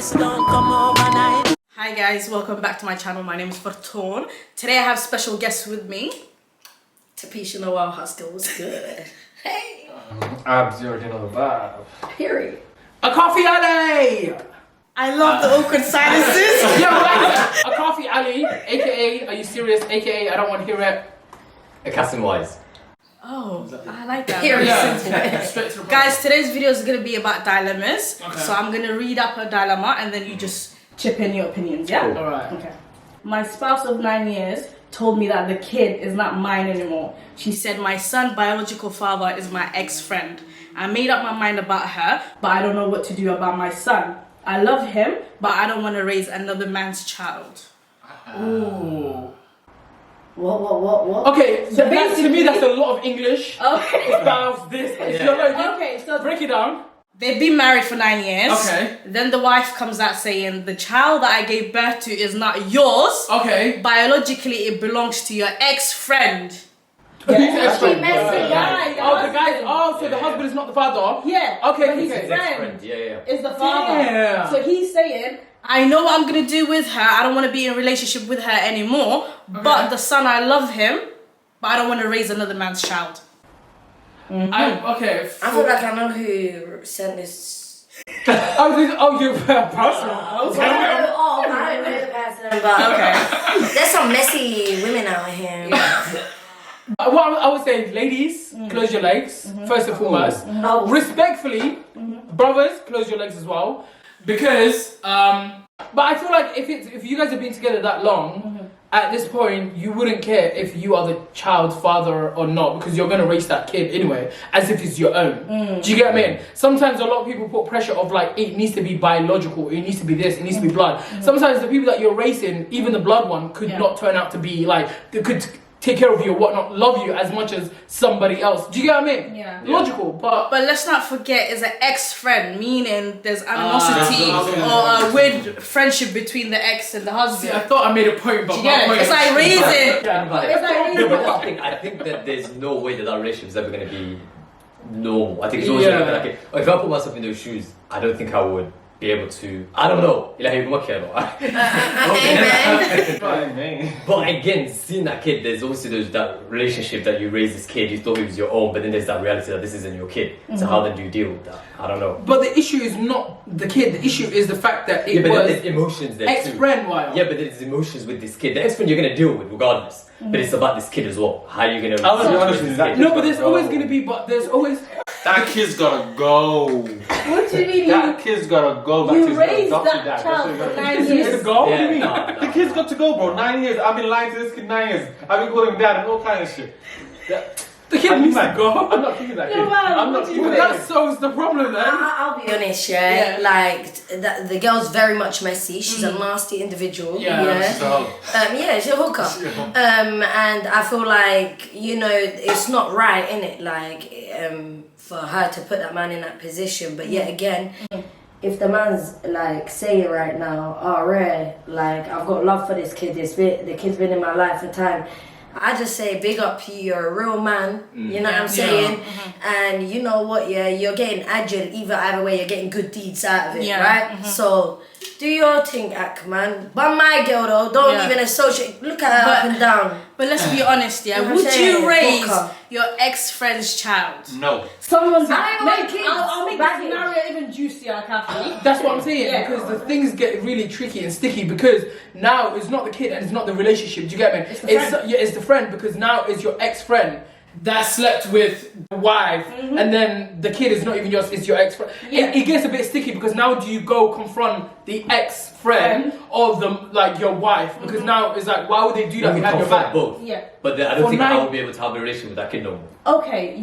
this don't come overnight. Hi guys, welcome back to my channel. My name is FARTUSH. Today I have special guests with me. Tapisha Noel Hostel, what's good? Hey! Abs, you already know the vibe. Period. A coffee alley! I love the awkward silences. Yeah, right. A coffee alley, aka, are you serious? Aka, I don't want to hear it. A casting wise. Oh, I like that. Yeah. Straight to the guys, today's video is going to be about dilemmas. Okay. So I'm going to read up a dilemma and then you just chip in your opinions, yeah? Cool. Alright. Okay. My spouse of 9 years told me that the kid is not mine anymore. She said my son's biological father is my ex-friend. I made up my mind about her, but I don't know what to do about my son. I love him, but I don't want to raise another man's child. Ooh. What? Okay, so to me that's a lot of English. Okay. About this. Yeah. Okay, so break it down. they've been married for 9 years. Okay. Then the wife comes out saying the child that I gave birth to is not yours. Okay. Biologically, it belongs to your ex-friend. Who's ex-friend? Messy guy. Oh, the guy. Oh, so the husband is not the father. Yeah. Okay. But his Okay. friend Yeah. is the father. Yeah. So he's saying, I know what I'm gonna do with her. I don't want to be in a relationship with her anymore. Okay. But the son, I love him, but I don't want to raise another man's child. Okay. I feel like I know who sent this. You're personal. I don't know the person, but Okay. there's some messy women out here. What I would say, ladies, close your legs, first and foremost. Respectfully, brothers, close your legs as well. Because, but I feel like if you guys have been together that long, at this point, you wouldn't care if you are the child's father or not, because you're going to raise that kid anyway, as if it's your own. Do you get what I mean? Sometimes a lot of people put pressure of like, it needs to be biological, it needs to be this, it needs to be blood. Sometimes the people that you're raising, even the blood one, could not turn out to be like, they could take care of you or whatnot, love you as much as somebody else. Do you get what I mean? Yeah. Logical, but let's not forget, it's an ex-friend, meaning there's animosity or a weird friendship between the ex and the husband. see, I thought I made a point, but Do you get it? It's like raising. I think that there's no way that relationship is ever going to be normal. I think it's always going to be like, if I put myself in those shoes, I don't think I would be able to, I don't know, but again, seeing that kid, there's also that relationship that you raise this kid, you thought he was your own, but then there's that reality that this isn't your kid. So how then do you deal with that? I don't know. But the issue is not the kid, the issue is the fact that it but was there's emotions there ex-friend. Why? Yeah, but there's emotions with this kid. The ex-friend you're going to deal with regardless, but it's about this kid as well. How are you going to... I was honest with that. No, but there's always going to be, there's always... That kid's gotta go. What do you mean? That kid's gotta go back to his raised adopted that dad. child That's what for you 9 gotta years. Go? What do you mean? Nah. The kid's got to go, bro. 9 years. I've been lying to this kid 9 years. I've been calling him dad and all kind of shit. The kid needs to go. I'm not keeping that kid. No, man, I'm not what do keeping you that That kid. solves the problem then. I'll be honest, like the girl's very much messy. She's a nasty individual. So, Yeah, she's a hooker. And I feel like, you know, it's not right, innit? Like, for her to put that man in that position. But yet again, if the man's like saying right now, oh, rare, like I've got love for this kid. The kid's been in my life for time. I just say big up, you're a real man. You know what I'm saying? And you know what? Yeah, you're getting ajr either way. You're getting good deeds out of it, right? So do your thing, Ak, man. But my girl though, don't even associate. Look at her up and down. But let's be honest, You know what I'm would saying? you raise Vodka. your ex-friend's child? no. Someone's I want kids. I'll make the scenario even juicier, Kathy. That's what I'm saying, because the things get really tricky and sticky, because now it's not the kid and it's not the relationship. Do you get me? It's the friend, because now it's your ex-friend that slept with the wife, and then the kid is not even yours, it's your ex-friend. It gets a bit sticky, because now do you go confront the ex-friend of your wife? Because now it's like, why would they do that behind your back? both. Yeah. But I don't think I would be able to have a relationship with that kid no more. Okay,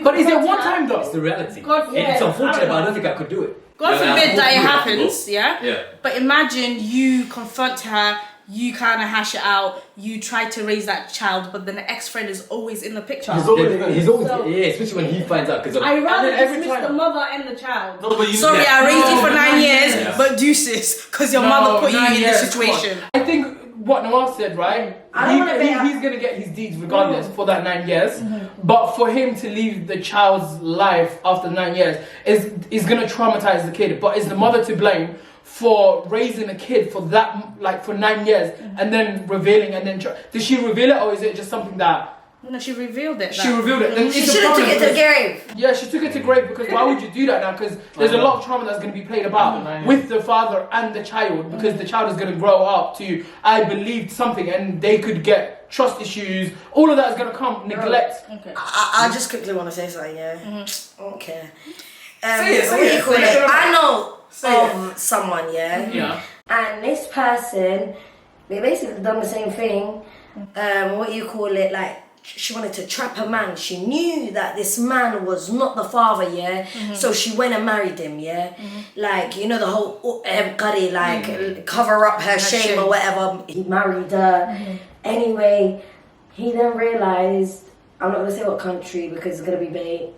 But is it one time though? It's the reality. God, It's unfortunate, but I don't think I could do it. God forbid that it happens, Yeah. But imagine you confront her, you kind of hash it out, you try to raise that child, but then the ex-friend is always in the picture. He's always, especially when he finds out. Because I rather every dismiss time- the mother and the child. No, but you Sorry, I raised you for 9 years, Yeah. but deuces, because your mother put you in this situation. I think what Noel said, right? He's gonna get his deeds regardless for that 9 years. But for him to leave the child's life after 9 years is gonna traumatize the kid. But is the mother to blame for raising a kid for that, like for 9 years, and then revealing, and then did she reveal it, or is it just something that? No, she revealed it. She revealed it. Then She it's a should have took problem it to because- grave. Yeah, she took it to grave because why would you do that now? Because there's a lot of trauma that's going to be played about with the father and the child, because the child is going to grow up to, I believed something, and they could get trust issues. All of that is going to come, neglect. Okay. I just quickly want to say something, yeah? I don't care. Say it, what do you call say it. I know Say of someone, yeah? Yeah. And this person, they basically done the same thing. What you call it, like, she wanted to trap a man. She knew that this man was not the father, yeah? So she went and married him, yeah? Like, you know, the whole curry, like, cover up her shame or whatever. He married her. Anyway, he then realised, I'm not going to say what country because it's going to be bait.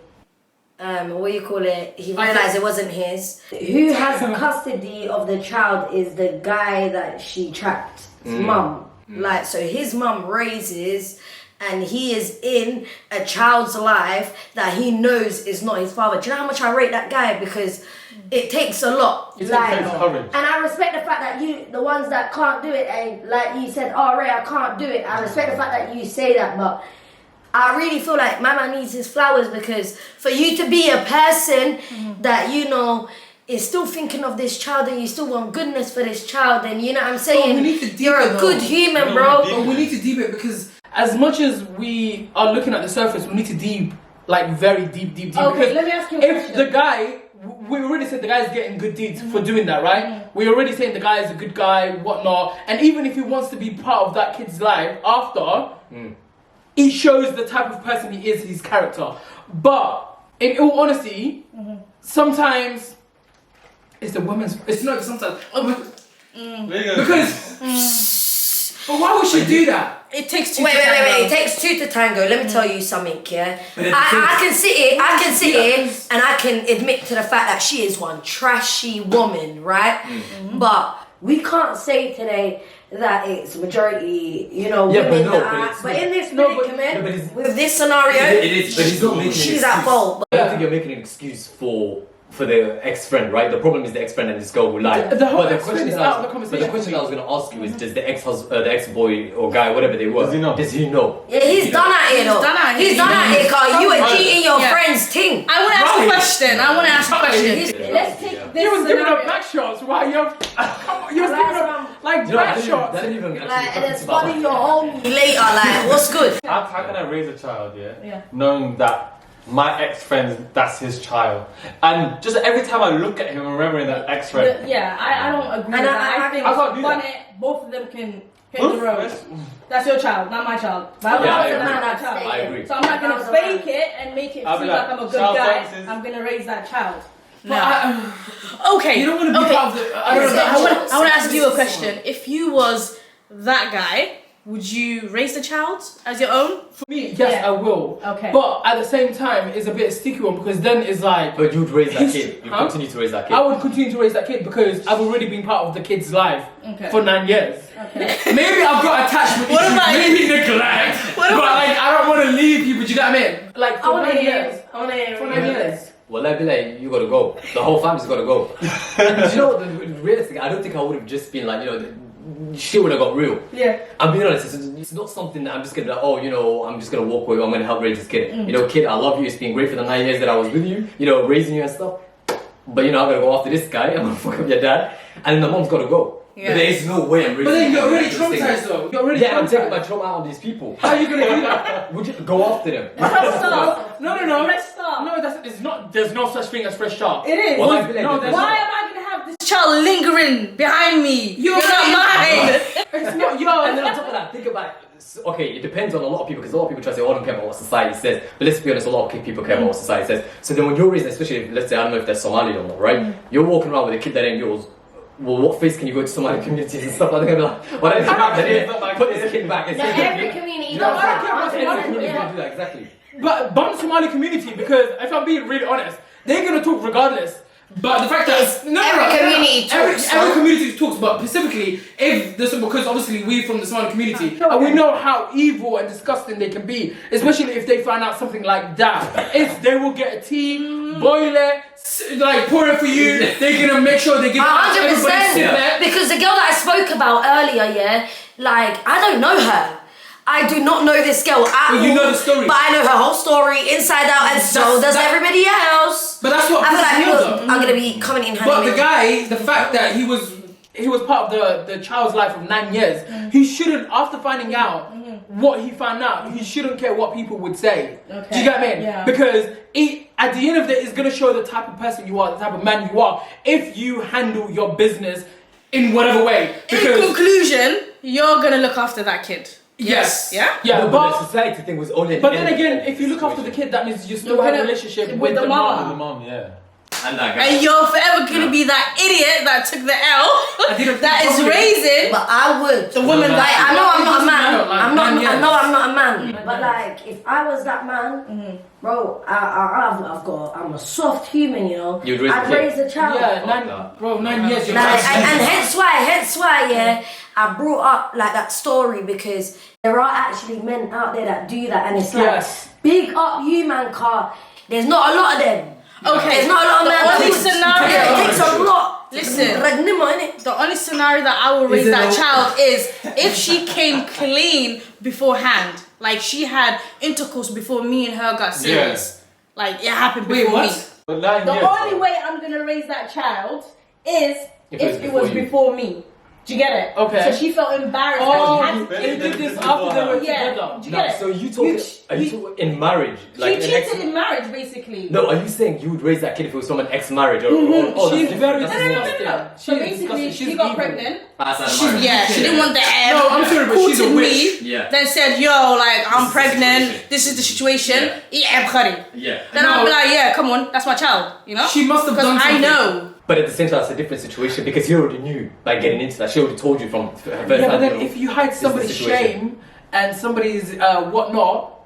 What you call it? He realised it wasn't his. Who has custody of the child is the guy that she trapped. His mum. Like, so his mum raises, and he is in a child's life that he knows is not his father. Do you know how much I rate that guy? Because it takes a lot. It takes courage. And I respect the fact that the ones that can't do it, and like you said, oh Ray, I can't do it. I respect the fact that you say that, but I really feel like Mama needs his flowers, because for you to be a person that, you know, is still thinking of this child, and you still want goodness for this child, and you know what I'm saying? we need to deep You're it a though. good human, No, bro. deep But we need to deep it, because as much as we are looking at the surface, we need to deep, like very deep. Okay, Because let me ask you a if question. the guy, we already said the guy is getting good deeds for doing that, right? We're already saying the guy is a good guy, whatnot. And even if he wants to be part of that kid's life after, it shows the type of person he is, his character. But in all honesty, sometimes it's the woman's. It's not sometimes because. But why would she do that? It takes two Wait. to tango. It takes two to tango. Let me tell you something, yeah? I can sit here and I can admit to the fact that she is one trashy woman, right? But we can't say today that it's majority, you know, Yeah, but women no, that but are. it's But not. in this No, but- predicament, but it's- with this scenario, It is, but he's not making an she's excuse. at fault. I don't think you're making an excuse for the ex-friend, right? The problem is the ex-friend and this girl who lied. The whole But ex-friend is I out of the but conversation. the question I was going to ask you is, does the ex-boy or guy, whatever they were, Does he know? Does he know? Yeah, he's done at it though. done at it. He's done at it, cause you were Right. cheating your Yeah. friend's thing. I want to ask a question. Let's take You this was giving scenario. up back shots while you was giving up like You know, I back didn't shots. that didn't even actually Like, and then think about spotting your homie later, like, what's good? How can I raise a child, Yeah. knowing that my ex-friend, that's his child? And just every time I look at him, remembering that ex-friend. Yeah, I don't agree And with I- that. I- I think I can't do fun that. it, both of them can hit the road. That's your child, not my child. My Yeah, I child is agree. not my child. I agree. So I'm not gonna fake it and make it I'll seem be like like, I'm a good Charles guy. Francis. I'm gonna raise that child. But Okay. you don't want to be okay. part of the. I don't know. I want to ask you a question. If you was that guy, would you raise the child as your own? For me, yes, Yeah. I will. Okay. But at the same time, it's a bit a sticky one, because then it's like But you'd raise that kid. You Huh? continue to raise that kid. I would continue to raise that kid because I've already been part of the kid's life Okay. for 9 years. Okay. Maybe I've got attachment What issues, about- maybe neglect, but like I don't want to leave people. Do you know what I mean? Like I for want 9 to hear. years. I want to hear. For 9 years. Well, I'd be like, you gotta go. The whole family's gotta go. And you know what? The realistic, I don't think I would have just been like, you know, shit would have got real. Yeah. I'm being honest, it's not something that I'm just gonna be like, oh, you know, I'm just gonna walk away, I'm gonna help raise this kid. You know, kid, I love you, it's been great for the 9 years that I was with you, you know, raising you and stuff. But you know, I'm gonna go after this guy, I'm gonna fuck up your dad, and then the mom's gotta go. Yeah. But there is no way I'm raising But then you. you're already Just saying. traumatized though. You're already Yeah, I'm taking my traumatized. trauma out on these people. How are you gonna do that? Would you go after them? Fresh start. No. Fresh start. No, it's not. There's no such thing as fresh start. It is. Well, I'd be like, No, there's there's Why not. am I gonna have this child lingering behind me? You're not already- mine. It's not yours. And then on top of that, think about it. Okay, it depends on a lot of people because a lot of people try to say, oh, I don't care about what society says. But let's be honest, a lot of people care about what society says. So then when you're raising, especially if, let's say, I don't know if they're Somali or not, right? You're walking around with a kid that ain't yours. Well, what face can you go to Somali communities and stuff like that? They're gonna be like, why don't you have that? Put this kid back. The every community No, does I don't care that. about Every community gonna do that, exactly. But ban Somali community, because if I'm being really honest, they're gonna talk regardless. But the fact that Every community talks. every community talks, but specifically if this, because obviously we from the Somali community and we know how evil and disgusting they can be, especially if they find out something like that. If they will get a tea, boil it, like pour it for you, they're gonna make sure they give everybody sit there. Because the girl that I spoke about earlier, yeah, like I don't know her. I do not know this girl at all. You know the story. But I know her whole story inside out, and so does everybody else. But that's what I feel like pisses me people are gonna be commenting her But name. the guy, the fact that he was part of the child's life of 9 years, he shouldn't, after finding out what he found out, he shouldn't care what people would say. Okay. Do you get what I mean? Yeah. Because at the end of the day, it's gonna show the type of person you are, the type of man you are, if you handle your business in whatever way. Because in conclusion, you're gonna look after that kid. yes. Yeah? Yeah, No, but the society thing was only. but then again, if you look after the kid, that means you still You're have a gonna- relationship with the mom. The mom, yeah. And that guy. And you're forever gonna be that idiot that took the L didn't that think is properly. raising But I would. the woman Like, I know I'm not a man. Like, I'm not. 9 years. I know I'm not a man. But like, if I was that man, bro, I'm a soft human, you know. You'd raise I'd the kid. raise a child. Yeah, 9 years. You're Like, right. and hence why, yeah, I brought up like that story because there are actually men out there that do that, and it's like, Yes. big up you, man, car. There's not a lot of them. Okay. There's not a lot of The men. only It scenario- takes a lot. Listen. Innit? The only scenario that I will raise that child is if she came clean beforehand. Like she had intercourse before me and her got serious. Like it happened Wait, before what? me. But 9 The years. only way I'm gonna raise that child is If if it was you. before me. Do you get it? Okay. So she felt embarrassed Oh, that she had to they did this after they were Yeah. together. Do you No, get it? so you talking? Are you talking in marriage? Like She an ex- cheated in marriage, basically. No, are you saying you would raise that kid if it was someone ex-marriage or? She's that's very different. No. disgusting. So She's basically, disgusting. she She's got evil. pregnant. Outside She didn't want the M. No, I'm sorry, but she's a Courted witch. me. Yeah. Then said, "Yo, like I'm is the pregnant. situation. This is the situation. Yeah, Khari." Yeah. Then No. I'll be like, "Yeah, come on, that's my child." You know? She must have Because done I something. know. But at the same time, it's a different situation because you already knew by getting into that. She already told you from her first Yeah, but hand, then you know, if you hide this is the somebody's situation. shame and somebody's whatnot,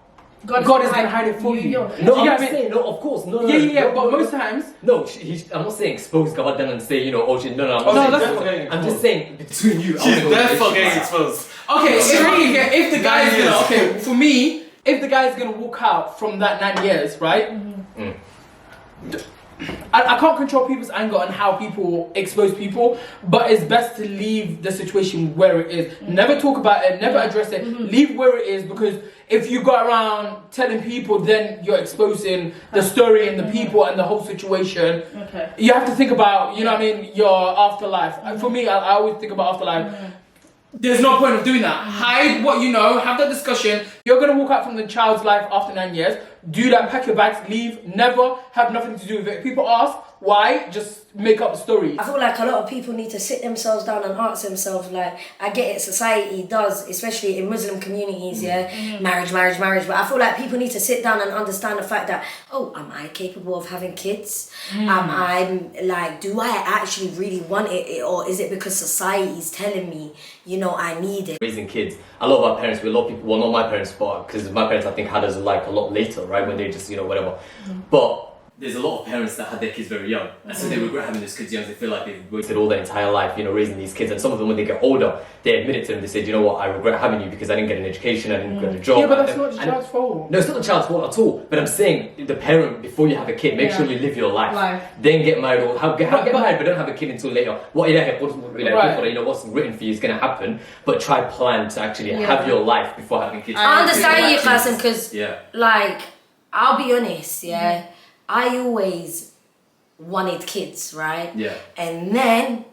God is gonna hide it for you. No, You I'm get not what I mean? saying, no, of course, no, Yeah, no, but no, most times, no, I'm not saying expose God then and say, you know, oh shit, no, I'm Oh, not no, saying that's expose. I'm just saying between you. She's I'm there gonna for go getting with exposed. okay, if the guy is 9 gonna, years. okay, for me, if the guy is gonna walk out from that 9 years, right? I can't control people's anger and how people expose people, but it's best to leave the situation where it is. Never talk about it, never address it. Leave where it is, because if you go around telling people, then you're exposing the story and the people and the whole situation. Okay. You have to think about, you know what I mean, your afterlife. And for me, I always think about afterlife. There's no point of doing that. Hide what you know, have that discussion. You're gonna walk out from the child's life after 9 years. Do that, pack your bags, leave. Never have nothing to do with it. People ask why, just make up a story. I feel like a lot of people need to sit themselves down and ask themselves, like, I get it, society does, especially in Muslim communities, marriage, but I feel like people need to sit down and understand the fact that, oh, am I capable of having kids? Am I, like, do I actually really want it, or is it because society is telling me, you know, I need it? raising kids. A lot of our parents, a lot of people, well, not my parents, but because my parents, I think, had us like a lot later, right? When they just, you know, whatever. But there's a lot of parents that had their kids very young, and so they regret having those kids young. They feel like they've wasted all their entire life, you know, raising these kids. And some of them, when they get older, they admit it to them. They said, you know what, I regret having you because I didn't get an education, I didn't get a job. Yeah, but that's not the And- child's fault. No, it's not the child's fault at all. But I'm saying, the parent, before you have a kid, make sure you live your life. Then get married, or get married, but don't have a kid until later. You know, what's written for you is going to happen, but try plan to actually have your life before having kids. I understand you, Qasim, because, Yeah. like, I'll be honest, I always wanted kids, right? Yeah. And then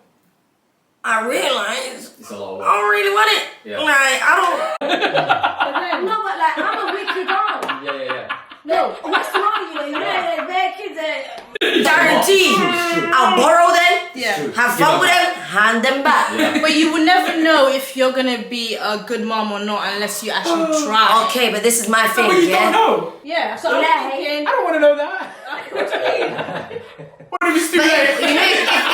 I realized It's a lot of I work. don't really want it. Yeah. Like, I don't. No, but like, I'm a wicked aunt. Yeah. No, what's wrong? You know, their kids are guaranteed. I'll borrow them, Yeah. have fun with them, hand them back. Yeah. But you will never know if you're gonna be a good mom or not unless you actually try. Okay, but this is my thing, But you don't yeah? know. Yeah. So Yeah. I'm thinking. I don't want to know that. What do you mean? What if it's too But late? you know,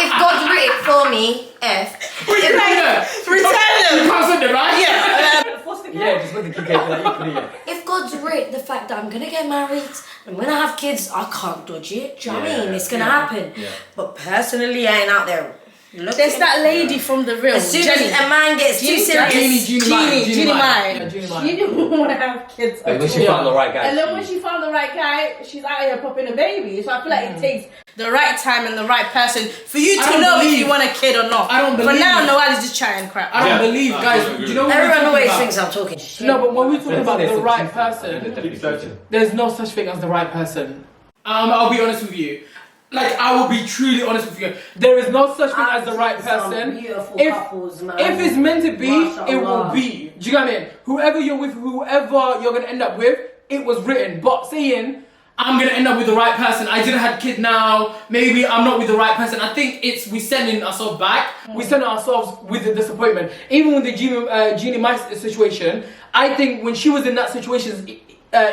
if God's written it for me, What are you doing there? Return them. You can't send them, right? Yeah. Foster again. Yeah, just with the kid like equally. Yeah. If God's writ the fact that I'm gonna get married, I'm gonna have kids, I can't dodge it. Do you know what I mean? It's gonna happen. Yeah. But personally, I ain't out there looking. There's that lady from the real. As soon Jenny. as a man gets too serious, Jeannie Mai. She didn't want to have kids. Like when she found the right guy. And then when she found the right guy, she's out here popping a baby. So I feel like it takes the right time and the right person for you to know if you want a kid or not. I don't believe. For now, Noel is just chatting crap. I don't believe, guys. Do you know what everyone we're always talking thinks I'm talking shit. No, but when we talk about There's the some right cheap person, Keep searching. there's no such thing as the right person. I'll be honest with you. Like, I will be truly honest with you. There is no such thing as the right person. If it's meant to be, it will be. Do you get what I mean? Whoever you're with, whoever you're going to end up with, it was written. But saying, I'm going to end up with the right person, I didn't have a kid now, maybe I'm not with the right person. I think we sending ourselves back. We send ourselves with the disappointment. Even with the Jeannie Mai situation, I think when she was in that situation,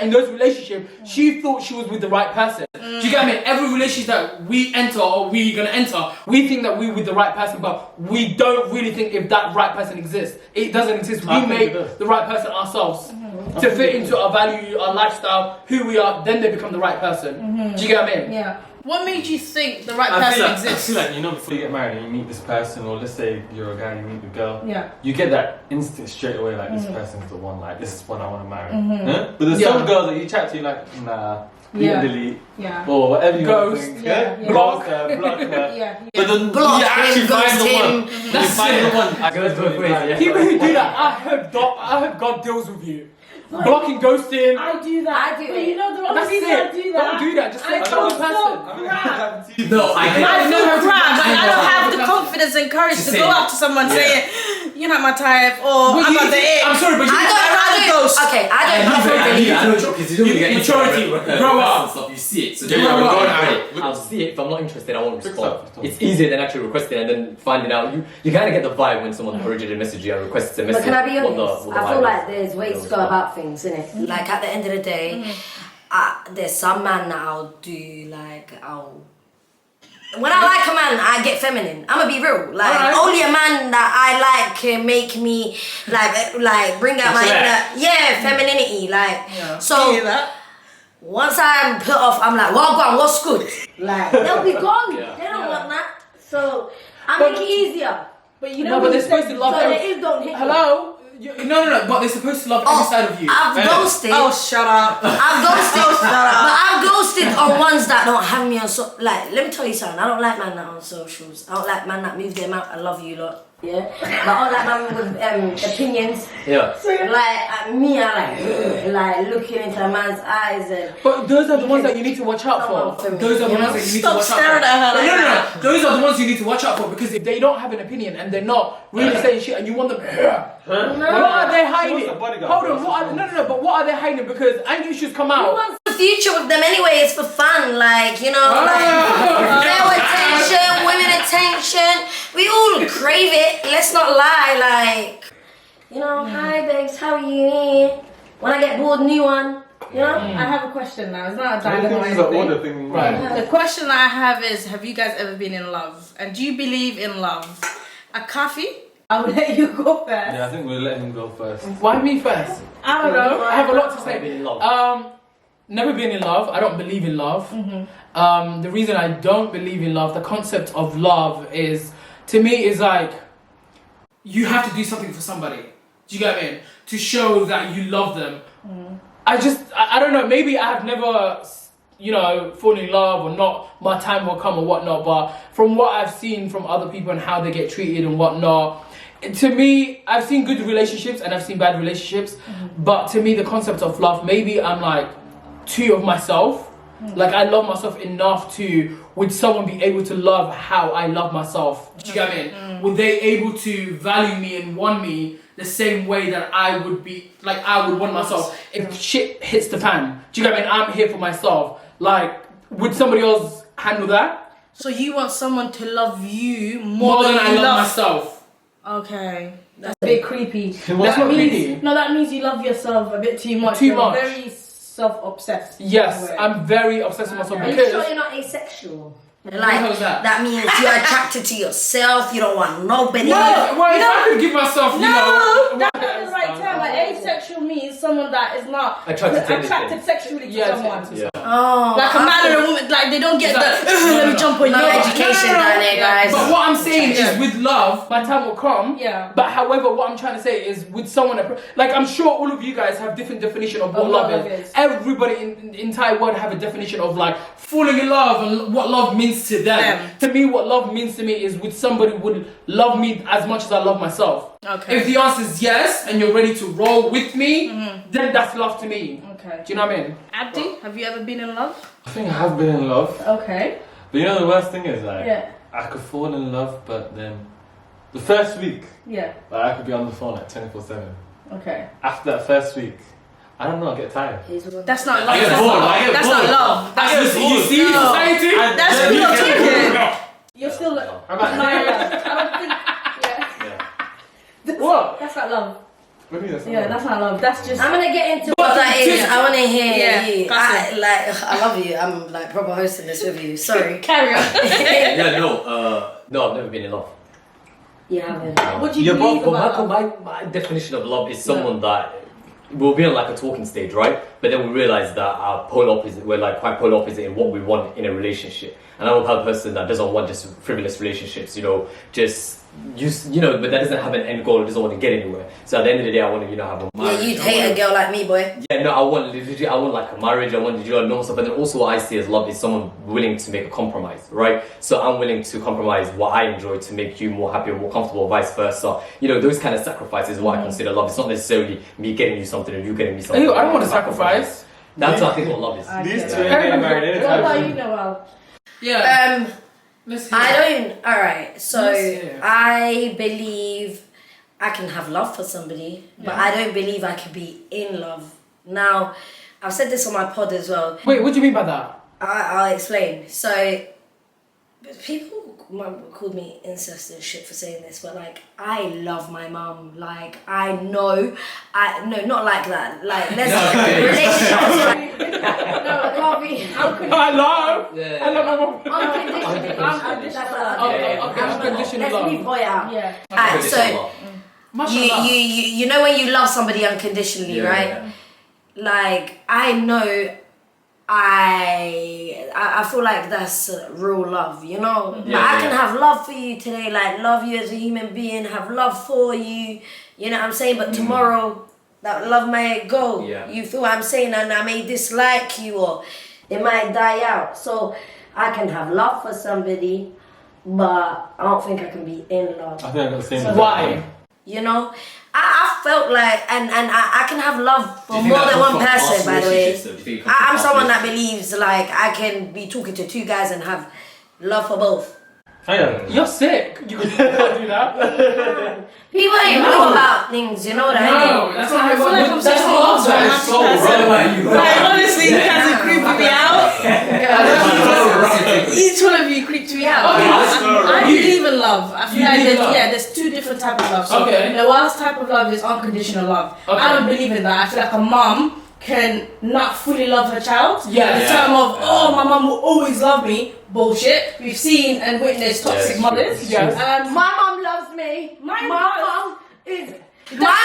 in those relationships, she thought she was with the right person. Do you get what I mean? Every relationship that we enter or we're gonna enter, we think that we're with the right person, but we don't really think if that right person exists. It doesn't exist. We make the right person ourselves to fit into our value, our lifestyle, who we are. Then they become the right person. Do you get what I mean? Yeah. What made you think the right I person feel exists? like, you know, before you get married and you meet this person, or let's say you're a guy and you meet the girl, Yeah. you get that instinct straight away, like this person's the one, like this is one I want to marry. Huh? But there's some girls that you chat to, like, nah, delete, or whatever you want to think. Block her, block her. But then you actually find the one. You find the one. People who do that, I hope God deals with you. Blocking, ghosting. I do that. But you know the only That's reason it. I do that. Don't do that. Just say I tell the feel person. so crap. No, I I feel crap. Like, I don't have the confidence and courage to say go it. up to someone saying, "You're not my type," or "I'm not the it." I'm sorry, but you I don't. Okay, I don't. maturity. Grow up. Stuff, you see it. So Yeah, don't we're worry going about out. it. I'll see it. If I'm not interested, I won't respond. Fix up. It's easier than actually requesting and then finding out. You kind of get the vibe when someone originally messages you and requests a message. But can I be what honest? the I vibe feel is. like there's ways to go about things, innit? Like at the end of the day, there's some man that I'll do, like, when I like a man, I get feminine. I'ma be real. Like, only a man that I like can make me, like bring out my inner, femininity. Like, so once I'm put off, I'm like, well, go on, what's good? Like, they'll be gone. Yeah. They don't want that. So I make it easier. But you No, know, but they're supposed to love So every- there is don't hit me. Hello? No. But they're supposed to love every side of you. I've ghosted. Oh, shut up. I've ghosted. But I've ghosted on ones that don't have me on like, let me tell you something. I don't like man that on socials. I don't like man that move them out. I love you lot. Yeah. But I don't like man with opinions. Yeah. So like me, I like looking into a man's eyes and. But those are the ones that you need to watch out for. Those are the ones that you need to watch out for. Stop staring at her like that. No. Those are the ones you need to watch out for because if they don't have an opinion and they're not really saying shit and you want them, what are they hiding? What's the bodyguard? Hold on, but what are they hiding? Because anger issues come Who out. wants the future with them anyway? It's for fun, like, you know, like male attention, women attention. We all crave it. Let's not lie, like, you know, hi babes, how are you? When I get bored, new one. You know? I have a question now. It's not a I dialogue think or this is an anything. order thing. Right. The question that I have is, have you guys ever been in love? And do you believe in love? Akafi, I will let you go first. Yeah, I think we'll let him go first. Why me first? I don't know. I have a lot to say. Been in love. Never been in love. I don't believe in love. The reason I don't believe in love, the concept of love is, to me, is like, you have to do something for somebody. Do you get what I mean? To show that you love them. I don't know, maybe I have never, fallen in love or not, my time will come or whatnot, but from what I've seen from other people and how they get treated and whatnot, to me, I've seen good relationships and I've seen bad relationships, but to me, the concept of love, maybe I'm like too of myself. Like, I love myself enough to, would someone be able to love how I love myself? Do you get what I mean? Would they able to value me and want me the same way that I would be, like, I would want myself if shit hits the fan? Do you get what I mean? I'm here for myself. Like, would somebody else handle that? So you want someone to love you more than I you love myself. Okay. That's a bit creepy. That's not creepy. No, that means you love yourself a bit too much. Too You're much. very self-obsessed. Yes, I'm very obsessed with myself Are you because sure you're not asexual? Like hell's that? that means you're attracted to yourself. You don't want nobody. Well, if I could give myself, you know, that's not the right term. Like, asexual means someone that is not attracted sexually to someone. Yeah. Oh, Like a man or a woman, like they don't get let me jump on no you. education down there, guys. But what I'm saying is, with love, my time will come. Yeah. But however, what I'm trying to say is, with someone, like I'm sure all of you guys have different definition of what love is. Everybody in the entire world have a definition of like falling in love and what love means to them. To me, what love means to me is with somebody who would love me as much as I love myself. Okay. If the answer is yes and you're ready to roll with me, then that's love to me. Okay. Do you know what I mean? Abdi, have you ever been in love? I think I have been in love. Okay. But you know the worst thing is like, Yeah. I could fall in love, but then the first week, Yeah. like, I could be on the phone like 24/7. Okay. After that first week, I don't know, I get tired. That's not love. I get bored. I get That's bored. not love. I get bored. You see society? That's genuinely real get talking. bored. You're still. I'm like, I don't think. Yeah. What? That's not love. what do you mean? Yeah, that's not love. That's just. I'm gonna get into what that is. I want to hear you. gossip. I love you. I'm like proper hosting this with you. Sorry. Carry on. Yeah, no, I've never been in love. You haven't. What do you believe about love? My definition of love is someone that we'll be on like a talking stage, right? But then we realize that our polar opposite, we're like quite polar opposite in what we want in a relationship. And I'm a type of person that doesn't want just frivolous relationships, you know, just but that doesn't have an end goal. It doesn't want to get anywhere. So at the end of the day, I want to, have a marriage. Yeah, you'd hate a girl like me, boy. Yeah, no, I want like a marriage. I want normal stuff. But then also what I see as love is someone willing to make a compromise, right? So I'm willing to compromise what I enjoy to make you more happy or more comfortable, vice versa. Those kind of sacrifices is what I consider love. It's not necessarily me getting you something or you getting me something. I don't want to sacrifice. That's what I think what love is. These two ain't getting married What about anytime you, Noel? Yeah. Let's hear it. Alright, so I believe I can have love for somebody, but I don't believe I can be in love. Now, I've said this on my pod as well. Wait, what do you mean by that? I'll explain. So, people called me incest and shit for saying this, but like, I love my mum. Like, no, not like that. Like, relationships. No, it can't be. I love. Yeah. I love my mom. Unconditional. Unconditional Let's love. leave boy out. Yeah. So, you know when you love somebody unconditionally, right? Yeah. Like, I know I feel like that's real love, you know? Like, I can have love for you today, like love you as a human being, have love for you, you know what I'm saying? But tomorrow, that love may go. Yeah. You feel what I'm saying? And I may dislike you or it might die out. So I can have love for somebody, but I don't think I can be in love. I think I got the same. Why? You know? I felt like, and I can have love for more than one person, by the way. I'm someone that believes like I can be talking to two guys and have love for both. You're sick. You can't do that. People ain't know about things, you know what I mean? No, that's not how like I'm such a love person. Like, honestly, you guys are creeping me out. Each one of you creeped me out. I believe in love. I feel like there's two different types of love. So the worst type of love is unconditional love. I don't believe in that. I feel like a mom can not fully love her child. In terms of, my mom will always love me. Bullshit. We've seen and witnessed toxic mothers. My mom loves me. My mom is... My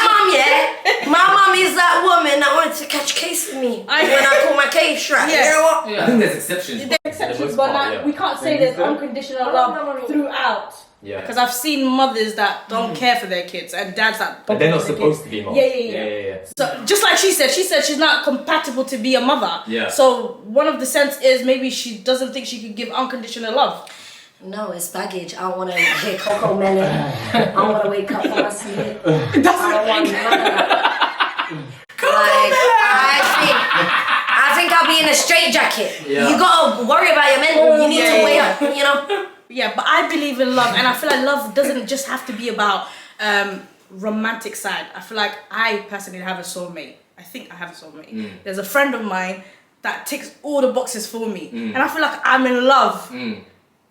mom is that woman that wanted to catch case with me when I pull my case strap. You know what? I think there's exceptions. There's exceptions, but we can't say there's unconditional love throughout. Yeah. Because I've seen mothers that don't care for their kids and dads that don't But they're care not for their supposed kids. to be moms. Yeah. So just like she said she's not compatible to be a mother. Yeah. So one of the sense is maybe she doesn't think she could give unconditional love. No, it's baggage. I don't want to hear Coco Melon. I don't want to wake up from my sleep. I don't want none of that. Like, I think I'll be in a straitjacket. Yeah. You gotta worry about your mental. You need to wake up, you know? Yeah, but I believe in love, and I feel like love doesn't just have to be about romantic side. I feel like I personally have a soulmate. I think I have a soulmate. There's a friend of mine that ticks all the boxes for me, and I feel like I'm in love,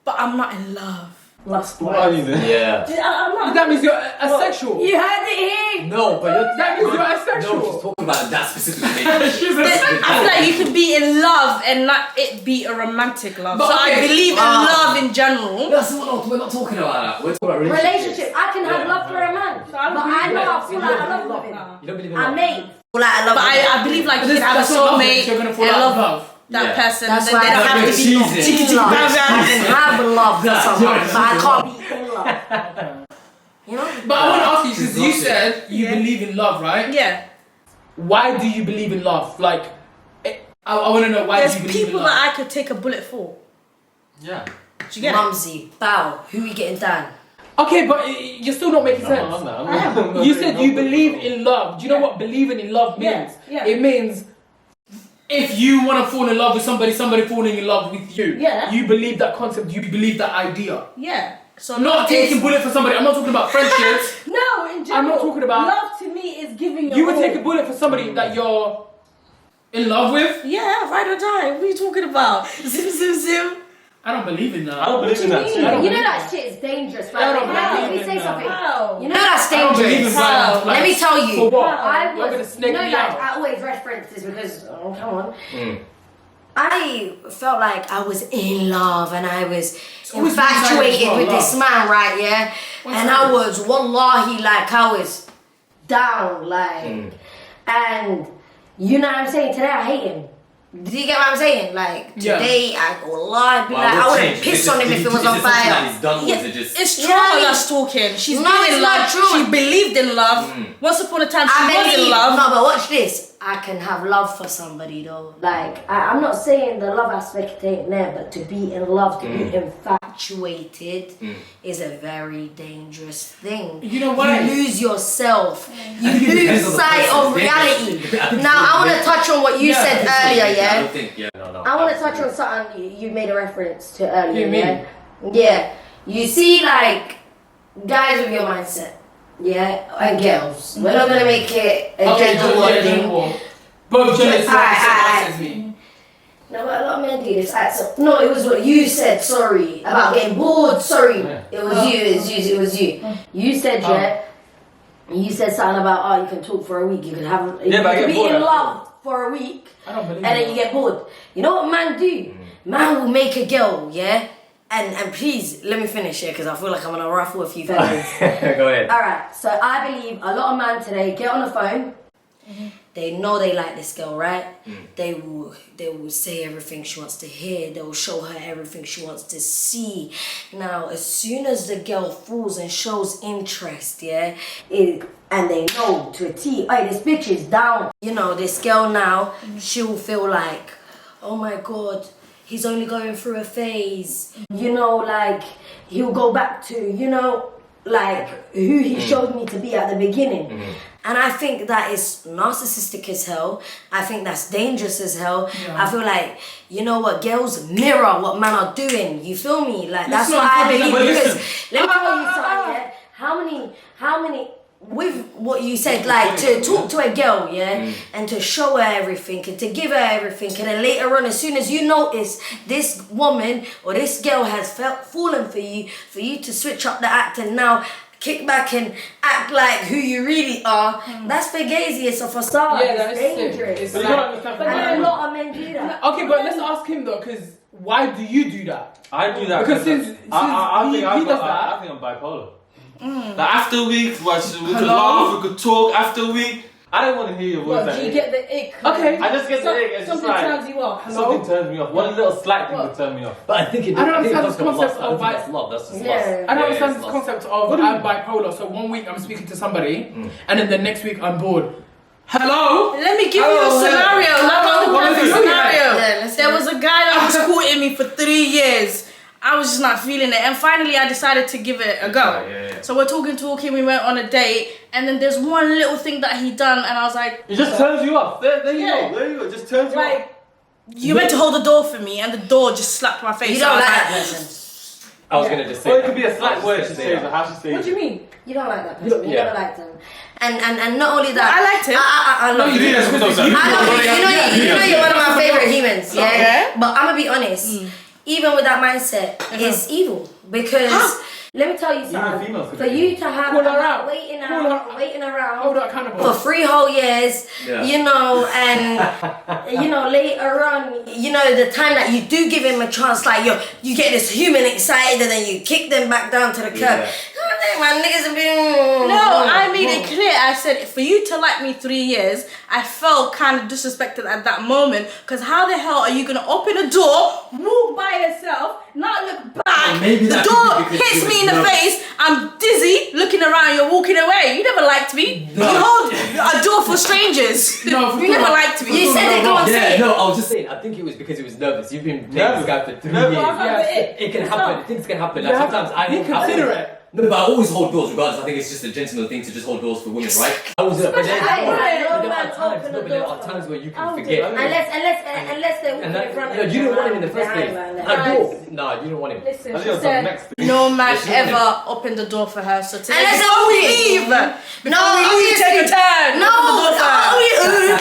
but I'm not in love. What are you then? Yeah. I'm not. That means you're asexual. You heard it here, think No, but That means you're no, asexual. she's talking about that specifically. I feel like you could be in love and not it be a romantic love. But so I okay. believe in love in general. We're not talking about that. We're talking about Relationship. I can have love for a man, but I know I feel like I love him. You don't believe in I love? may feel like I love But him. I believe like you This- can have a that's not love, soulmate you're gonna fall and out of love love. that person. That's Then why they don't I have to be cheesy. in love. I can have love for someone, but I can't be in love. You know? But I want to ask you, because you She's said you believe in love, right? Yeah. Why do you believe in love? Like, I want to know why There's do you believe people in love? that I could take a bullet for. Yeah. Do you get it? Mumsy, bow, who we getting down? Okay, but you're still not making sense. I'm not You said you believe in love. Do you know what believing in love means? Yeah. It means if you want to fall in love with somebody falling in love with you. Yeah. You believe that concept, you believe that idea. Yeah. So Not taking bullet for somebody. I'm not talking about friendships. No, in general. I'm not talking about- love to me is giving You would take a bullet for somebody that you're in love with. Yeah, ride or die. What are you talking about? Zim zim zim. I don't believe in that. I don't believe in that too. I don't You know believe that shit is dangerous. I don't Like, believe let me in say that. something. How? You know that's I don't believe in dangerous. violent Let me flags. tell you. For what? I You're gonna was, snake me like, out. I always reference this because, oh, come on. I felt like I was in love and I was always infatuated one-sided with this man, right? Yeah, and I was wallahi like I was down, like, and you know what I'm saying. Today I hate him. Do you get what I'm saying? Like today, I wallahi be like, I would have pissed on him if it was on fire. It's trauma that's talking. She's No, been it's in not love. trauma. She believed in love. Once upon a time, she was in love. No, but watch this. I can have love for somebody though. Like I'm not saying the love aspect ain't there, but to be in love, to be infatuated, is a very dangerous thing. You know why? You lose yourself. You lose sight of reality. Now I want to touch on what you said earlier. Yeah. I want to touch on something you made a reference to earlier. Yeah, Yeah. You see, like guys with your mindset. Yeah, and girls. We're not gonna make it a gender war thing. Both genders Aye. says me. No, but a lot of men do this. No, it was what you said. Sorry about getting bored. Sorry, it was you. You said You said something about you can talk for a week. You can have. You but I can get be bored in after. love for a week, I don't believe and then that. you get bored. You know what man do? Man will make a girl, yeah. And please let me finish here because I feel like I'm gonna ruffle a few feathers. Go ahead. All right, so I believe a lot of men today get on the phone. They know they like this girl, right? They will say everything she wants to hear. They will show her everything she wants to see. Now, as soon as the girl falls and shows interest, and they know to a T, hey, this bitch is down. You know, this girl now, she'll feel like, oh my God, he's only going through a phase. You know, like, he'll go back to, you know, like, who he showed me to be at the beginning. And I think that is narcissistic as hell. I think that's dangerous as hell. Yeah. I feel like, you know what, girls mirror what men are doing. You feel me? Like, that's Listen, what I listen, believe. listen. Because, let me tell you something, yeah? How many, with what you said, like, to talk to a girl, and to show her everything, and to give her everything, and then later on, as soon as you notice this woman or this girl has fallen for you to switch up the act and now kick back and act like who you really are, that's fugazi, it's a facade, Yeah, that it's is dangerous. It's But you like- don't understand But from then a my lot of men do that. Okay, but let's ask him though, because why do you do that? I do that Because since I he think does that. I think I'm bipolar. Like after a week, we could Hello? laugh, we could talk. After a week, I don't want to hear your voice. Well, do you get the ick? Okay. I just get the ick. It's just Something like turns you off. something turns me off. One little slight thing What? would turn me off. But I think it. I don't I think understand it's this concept lust. I don't of think that's love. That's just Yeah. lust. I don't understand it's this lust. concept of I'm bipolar. So one week I'm speaking to somebody, and then the next week I'm bored. Hello? Let me give you a scenario. Like on the What perfect is it? scenario. Yeah, let's There hear was a guy that was courting me for 3 years. I was just not feeling it, and finally I decided to give it a go. Yeah. So we're talking. We went on a date, and then there's one little thing that he done, and I was like, It just turns you off. There you Yeah. go. There you go. It just turns you off. like, you went to hold the door for me, and the door just slapped my face. You So I don't was like that person. I was gonna just say. Or it that. could be a I slight was word just she gonna say says or that. how she says What do you it. mean? You don't like that person. You Yeah. never liked him. And not only that, I liked him. I love You you. do this with those. I love you. You know you're one of my favorite humans, yeah? Yeah. But I'm gonna be honest. Even with that mindset, it's evil because Let me tell you Even something. females could For do you it. to have Call her a man out. waiting Call her out. around Hold her accountable. for 3 whole years, Yeah. you know, and you know, later on, you know, the time that you do give him a chance, like you get this human excited and then you kick them back down to the curb. Yeah. My niggas have been. No, I made it clear. I said, for you to like me 3 years, I felt kind of disrespected at that moment. Because how the hell are you going to open a door, walk by yourself, not look back? Maybe The that door could be because hits you me in was the nervous. face. I'm dizzy, looking around, you're walking away. You never liked me. You hold a door for strangers. No, for you never sure. liked me. You said it, go on, say Yeah, it. no, I was just saying, I think it was because he was nervous. You've been playing this guy for 3 Nervous. years. Yes. It can happen, things can happen. Like You have sometimes to I be considerate. No, but I always hold doors regardless. I think it's just a gentleman thing to just hold doors for women, right? I was but there are times where you can forget. Unless they walk And in front no, of you didn't want him in the first place. behind. No, you didn't want him. Listen, I she think that's the said, next thing. no man Yes, you want ever opened the door for her. So today, Unless before we they leave, No, before we leave, take a turn. No, open the door for her.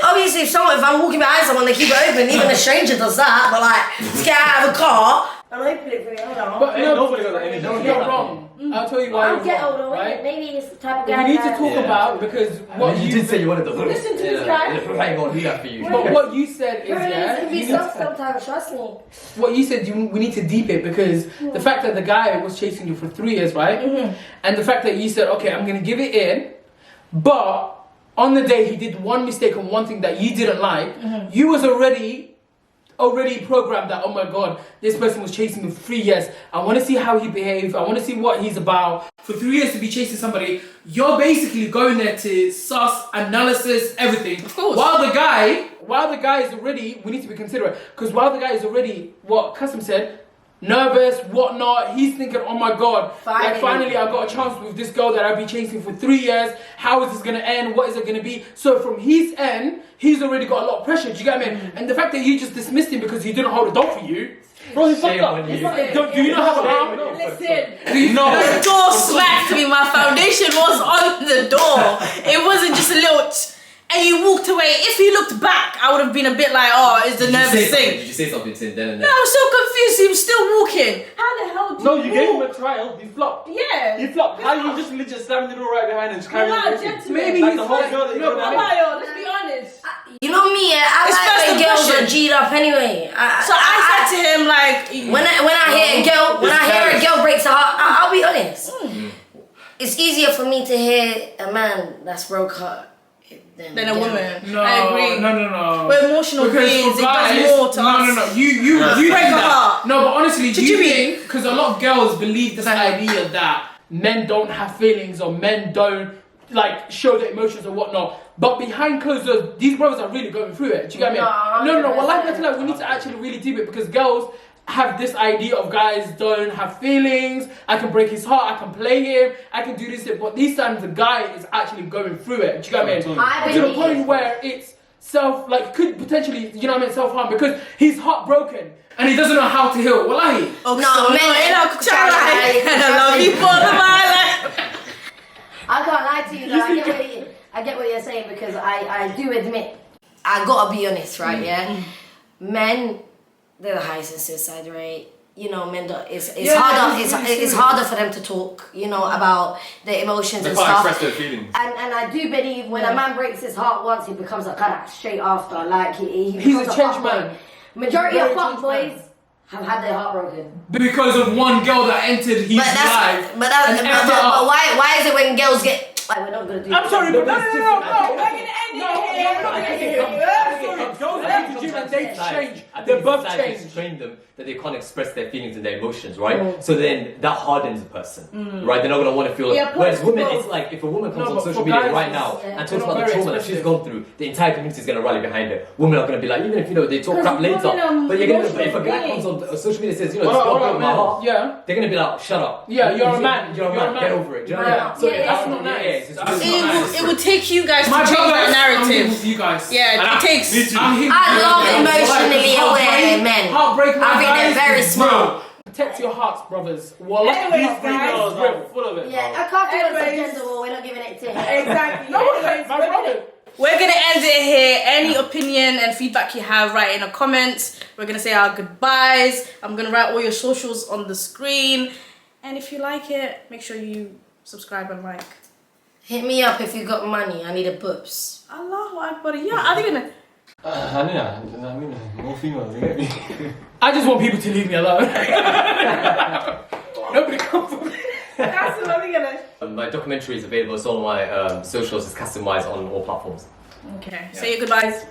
obviously, if I'm walking behind someone, they keep it open. Even a stranger does that. But like, let's get out of a car. I'm open it for you. Hold on. But Ain't no, nobody got that energy. you're wrong. I'll tell you why I'm you're ghetto wrong, though. right? Maybe it's the type of We guy. need to that- talk about, because what you did say you wanted the hood. Listen to this guy. I ain't gonna do that for you. But what you said is, It yeah, can you be need soft to, sometimes. Trust me. what you said, we need to deep it, because the fact that the guy was chasing you for 3 years, right? And the fact that you said, okay, I'm gonna give it in, but on the day he did one mistake on one thing that you didn't like, you was already programmed that, oh my god, this person was chasing me for 3 years. I want to see how he behaves. I want to see what he's about. For 3 years to be chasing somebody, you're basically going there to suss, analysis, everything. Of course. While the guy is already, we need to be considerate, because while the guy is already, what Kasim said, nervous, whatnot, he's thinking, oh my god, finally I got a chance with this girl that I've been chasing for 3 years. How is this gonna end? What is it gonna be? So from his end, he's already got a lot of pressure. Do you get me? And the fact that you just dismissed him because he didn't hold a door for you, bro, he fucked Shame up. on you. Do you not have a arm? Listen, No. the door smacked me. My foundation was on the door. It wasn't just a little. And you walked away. If you looked back, I would have been a bit like, oh, it's the nervous thing. Did you say something to him then and No, there? I was so confused. He was still walking. How the hell did No, you you gave him walk? a trial. He flopped. Yeah. He flopped. How you just legit slammed the door right behind and just carried You're on not a walking? gentleman. Maybe Like he's the whole like, girl that you no, got but out. Mario, let's be honest. You know me, I It's like first when girls impression. are G'd up anyway. So I said to him, like, When I hear a girl breaks her heart, I'll be honest. It's easier for me to hear a man that's broke heart than a woman. No, I agree. no. We're emotional Because beings. for It guys, does more to us. no. You Break think a that. heart. No, but honestly, do you Jimmy. think, because a lot of girls believe this idea that men don't have feelings or men don't like show their emotions or whatnot, but behind closed doors, these brothers are really going through it. Do you get me? No. Well, like we need to actually really deep it, because girls have this idea of guys don't have feelings. I can break his heart. I can play him. I can do this. But these times the guy is actually going through it. Do you get me? I To the believe- point where it's could potentially, you know what I mean, self-harm, because he's heartbroken and he doesn't know how to heal. Wallahi. Oh, No, so men- you know, Charlie, and I love you for the life. I can't lie to you though. I get what you're saying, because I do admit, I gotta be honest, right? Yeah, men, they're the highest in suicide rate. You know, men. It's harder. It's harder for them to talk. You know, about their emotions They and can't stuff. express their feelings. And I do believe when a man breaks his heart once, he becomes a cara straight after. Like he He's becomes a changed fuckboy. man. Majority Very of fuck changed boys man. have had their heart broken. Because of one girl that entered his life. But up. why is it when girls get like, we're not gonna do? I'm sorry, but no. We're gonna end it here. We're not gonna end it here. Girls that go to gym and they change. I think They're both society has changed. trained them that they can't express their feelings and their emotions, right? So then that hardens a person, right? They're not gonna want to feel. Yeah, Whereas women, both. it's like if a woman comes No, on but social for media guys, right now yeah. and talks They're not about the very trauma that she's expressive. gone through, the entire community is gonna rally behind her. Women are gonna be like, even if they talk crap Because later, women are but you're gonna. emotional If a guy comes on social media and says, this What girl about broke my men? heart, Yeah. they're gonna be like, shut up. Yeah, you're a man. You're a man. Get over it. Do you know what I mean? So Yeah, that's not nice. it's That's really not not nice. It would take you guys to My change brothers, that I'm here narrative. with you guys. Yeah, it takes. Me too. I'm here I with love you guys. emotionally Heartbreak- aware men. Heartbreak, I think they're very smart. Protect your hearts, brothers. Wallah. Anyway, These females are full of it. Yeah, bro. I can't do it Anyways. gender war. We're not giving it to him. Exactly. No, my brother. We're gonna end it here. Any opinion and feedback you have, write in the comments. We're gonna say our goodbyes. I'm gonna write all your socials on the screen. And if you like it, make sure you subscribe and like. Hit me up if you got money. I need a boobs. Allahu Akbar. Yeah, I think I mean, more females, you get me? I just want people to leave me alone. Nobody come for me. that's what I'm gonna. My documentary is available. It's all on my socials. It's customized on all platforms. Okay. Say your goodbyes.